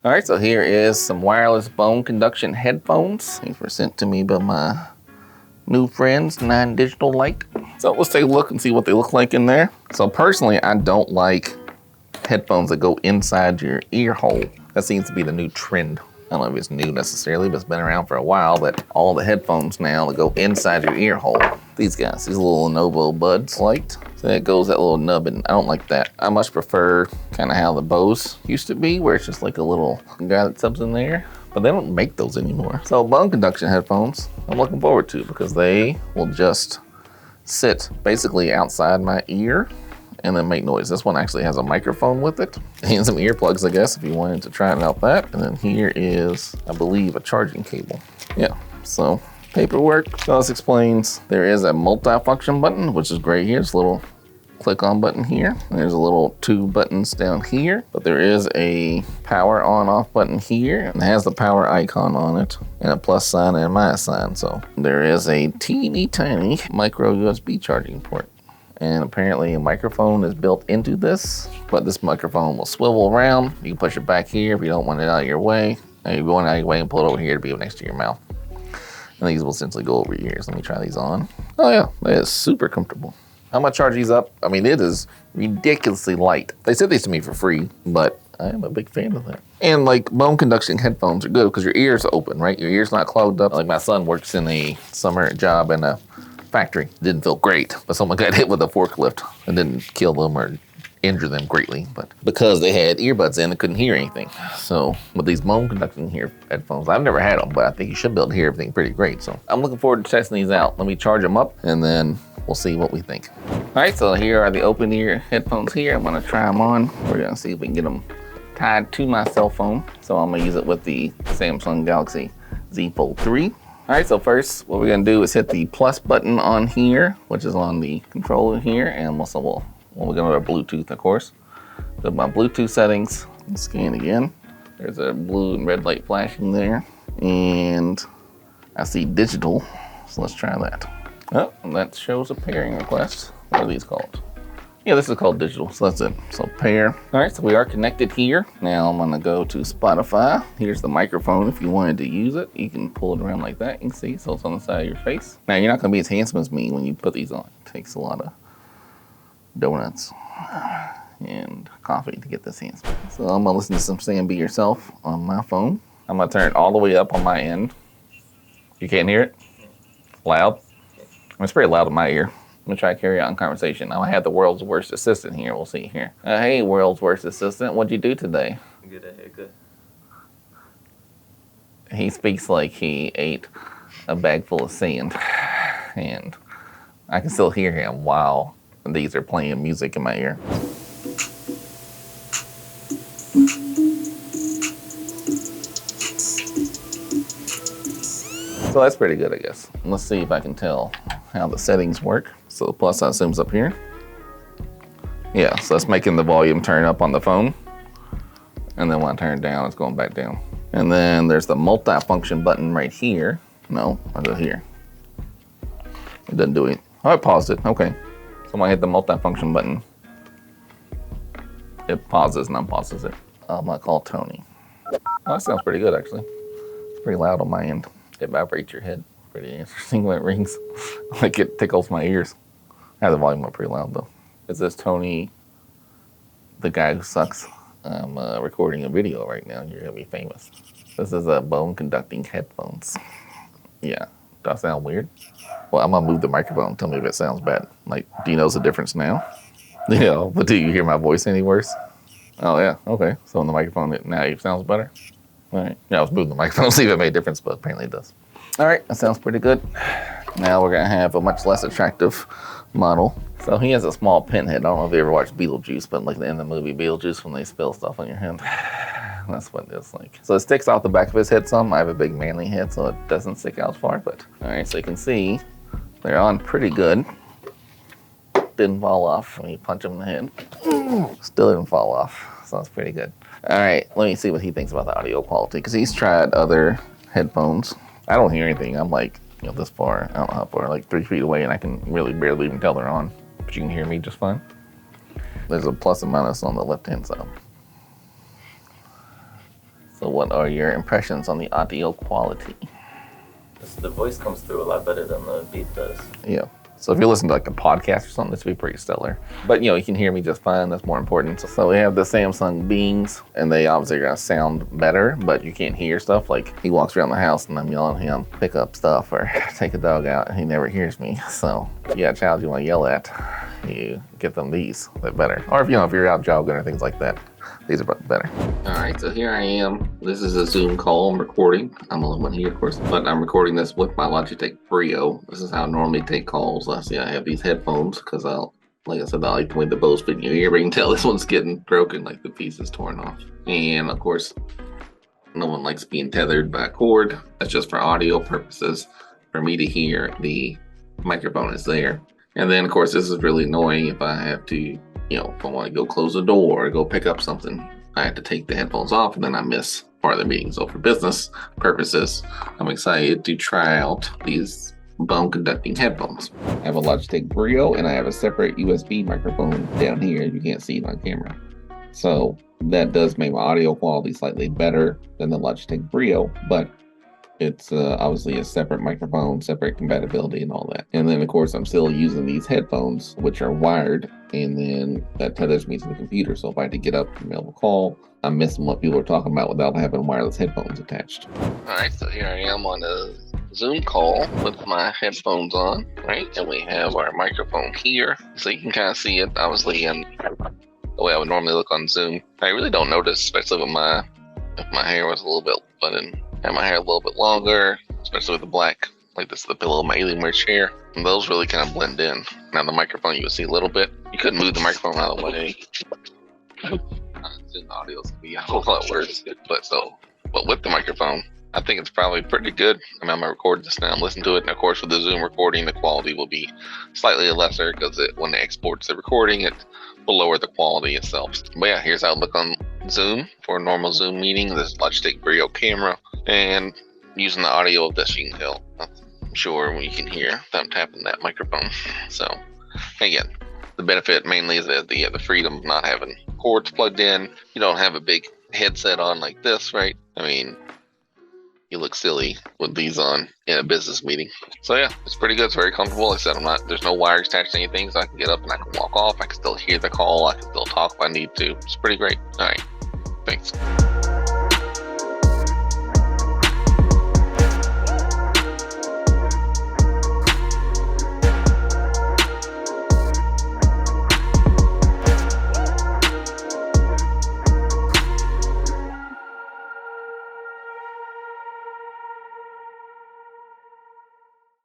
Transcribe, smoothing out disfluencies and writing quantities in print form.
All right, so here is some wireless bone conduction headphones. These were sent to me by my new friends, Nine Digital Light. So let's take a look and see what they look like in there. So personally, I don't like headphones that go inside your ear hole. That seems to be the new trend. I don't know if it's new necessarily, but it's been around for a while that all the headphones now that go inside your ear hole. These guys, these little Lenovo buds light. So that goes that little nub, and I don't like that. I much prefer kind of how the Bose used to be, where it's just like a little guy that subs in there. But they don't make those anymore. So bone conduction headphones, I'm looking forward to because they will just sit basically outside my ear and then make noise. This one actually has a microphone with it and some earplugs, I guess, if you wanted to try it out that. And then here is, I believe, a charging cable. Yeah, so paperwork. So this explains there is a multi-function button, which is great here. It's a little click on button here. There's a little two buttons down here, but there is a power on off button here, and it has the power icon on it and a plus sign and a minus sign. So there is a teeny tiny micro USB charging port. And apparently a microphone is built into this, but this microphone will swivel around. You can push it back here if you don't want it out of your way. And you're going out of your way and pull it over here to be next to your mouth. And these will essentially go over your ears. Let me try these on. Oh yeah, that is super comfortable. I'm gonna charge these up. I mean, it is ridiculously light. They sent these to me for free, but I am a big fan of that. And like bone conduction headphones are good because your ears are open, right? Your ear's not clogged up. Like my son works in a summer job in a factory. Didn't feel great, but someone got hit with a forklift and didn't kill them or injure them greatly, but because they had earbuds in, they couldn't hear anything. So with these bone conducting headphones, I've never had them, but I think you should be able to hear everything pretty great. So I'm looking forward to testing these out. Let me charge them up and then we'll see what we think. All right, so here are the open ear headphones here. I'm gonna try them on. We're gonna see if we can get them tied to my cell phone. So I'm gonna use it with the Samsung Galaxy Z Fold 3. All right, so first what we're gonna do is hit the plus button on here, which is on the controller here, and also we'll go to our Bluetooth, of course. So my Bluetooth settings, scan again. There's a blue and red light flashing there, and I see digital, so let's try that. Oh, that shows a pairing request. What are these called? Yeah, this is called digital, so that's it. So pair. All right, so we are connected here. Now I'm gonna go to Spotify. Here's the microphone. If you wanted to use it, you can pull it around like that. You can see, so it's on the side of your face. Now you're not gonna be as handsome as me when you put these on. It takes a lot of donuts and coffee to get this handsome. So I'm gonna listen to some Sam Be Yourself on my phone. I'm gonna turn it all the way up on my end. You can't hear it? Loud? It's pretty loud in my ear. I'm gonna try to carry on conversation. I have the world's worst assistant here. We'll see here. Hey, world's worst assistant. What'd you do today? Get a haircut. He speaks like he ate a bag full of sand. And I can still hear him while these are playing music in my ear. So that's pretty good, I guess. Let's see if I can tell how the settings work. So the plus I assume's up here. Yeah, so that's making the volume turn up on the phone. And then when I turn it down, it's going back down. And then there's the multi-function button right here. No, I do it here. It doesn't do it. Oh, I paused it, okay. So when I hit the multi-function button, it pauses and unpauses it. I'm gonna call Tony. Oh, that sounds pretty good, actually. It's pretty loud on my end. It vibrates your head. Pretty interesting when it rings. Like it tickles my ears. I have the volume up pretty loud though. Is this Tony, the guy who sucks? I'm recording a video right now. You're gonna be famous. This is a bone conducting headphones. Yeah, does that sound weird? Well, I'm gonna move the microphone. Tell me if it sounds bad. Like, do you notice the difference now? Yeah, but do you hear my voice any worse? Oh yeah, okay. So on the microphone, now it sounds better? All right, yeah, I was moving the microphone, see if it made a difference, but apparently it does. All right, that sounds pretty good. Now we're gonna have a much less attractive model. So he has a small pinhead. I don't know if you ever watched Beetlejuice, but like in the movie Beetlejuice when they spill stuff on your head. That's what it's like. So it sticks out the back of his head some. I have a big manly head, so it doesn't stick out as far, but all right, so you can see they're on pretty good. Didn't fall off when you punch him in the head. Still didn't fall off, so that's pretty good. All right, let me see what he thinks about the audio quality, because he's tried other headphones. I don't hear anything. I'm like, this far, I don't know how far, like 3 feet away, and I can really barely even tell they're on. But you can hear me just fine. There's a plus and minus on the left-hand side. So what are your impressions on the audio quality? The voice comes through a lot better than the beat does. Yeah. So if you listen to like a podcast or something, this would be pretty stellar. But you can hear me just fine. That's more important. So we have the Samsung Beings, and they obviously are gonna sound better, but you can't hear stuff. Like he walks around the house and I'm yelling at him, pick up stuff or take a dog out, and he never hears me. So if you got a child you want to yell at, you get them these. They're better. Or if you're out jogging or things like that, these are better. All right, so here I am. This is a Zoom call I'm recording. I'm the only one here, of course, but I'm recording this with my Logitech Brio. This is how I normally take calls. I have these headphones because like I said, I like the way the Bose fit in your ear, but you can tell this one's getting broken, like the piece is torn off. And of course, no one likes being tethered by a cord. That's just for audio purposes, for me to hear the microphone is there. And then of course, this is really annoying if I have to, if I want to go close the door or go pick up something, I have to take the headphones off and then I miss part of the meeting. So for business purposes, I'm excited to try out these bone conducting headphones. I have a Logitech Brio and I have a separate USB microphone down here. You can't see it on camera. So that does make my audio quality slightly better than the Logitech Brio, but it's obviously a separate microphone, separate compatibility and all that. And then of course I'm still using these headphones, which are wired, and then that tethers me to the computer. So if I had to get up and make a call, I'm missing what people are talking about without having wireless headphones attached. All right, so here I am on a Zoom call with my headphones on, right? And we have our microphone here. So you can kind of see it, obviously, in the way I would normally look on Zoom. I really don't notice, especially with if my hair was a little bit buttoned. Have my hair a little bit longer, especially with the black, like this is the pillow of my Alienware chair. And those really kind of blend in. Now the microphone you can see a little bit. You couldn't move the microphone out of the way. Zoom audio is gonna be a whole lot worse. But with the microphone, I think it's probably pretty good. I'm gonna record this now, I'm listening to it, and of course with the Zoom recording, the quality will be slightly lesser because when it exports the recording, it will lower the quality itself. But yeah, here's how it look on Zoom for a normal Zoom meeting. This Logitech Brio camera, and using the audio of this, you can tell. I'm sure you can hear them tapping that microphone. So again, the benefit mainly is that you have the freedom of not having cords plugged in. You don't have a big headset on like this, right? I mean, you look silly with these on in a business meeting. So yeah, it's pretty good. It's very comfortable. Like I said, there's no wires attached to anything, so I can get up and I can walk off. I can still hear the call. I can still talk if I need to. It's pretty great. All right, thanks.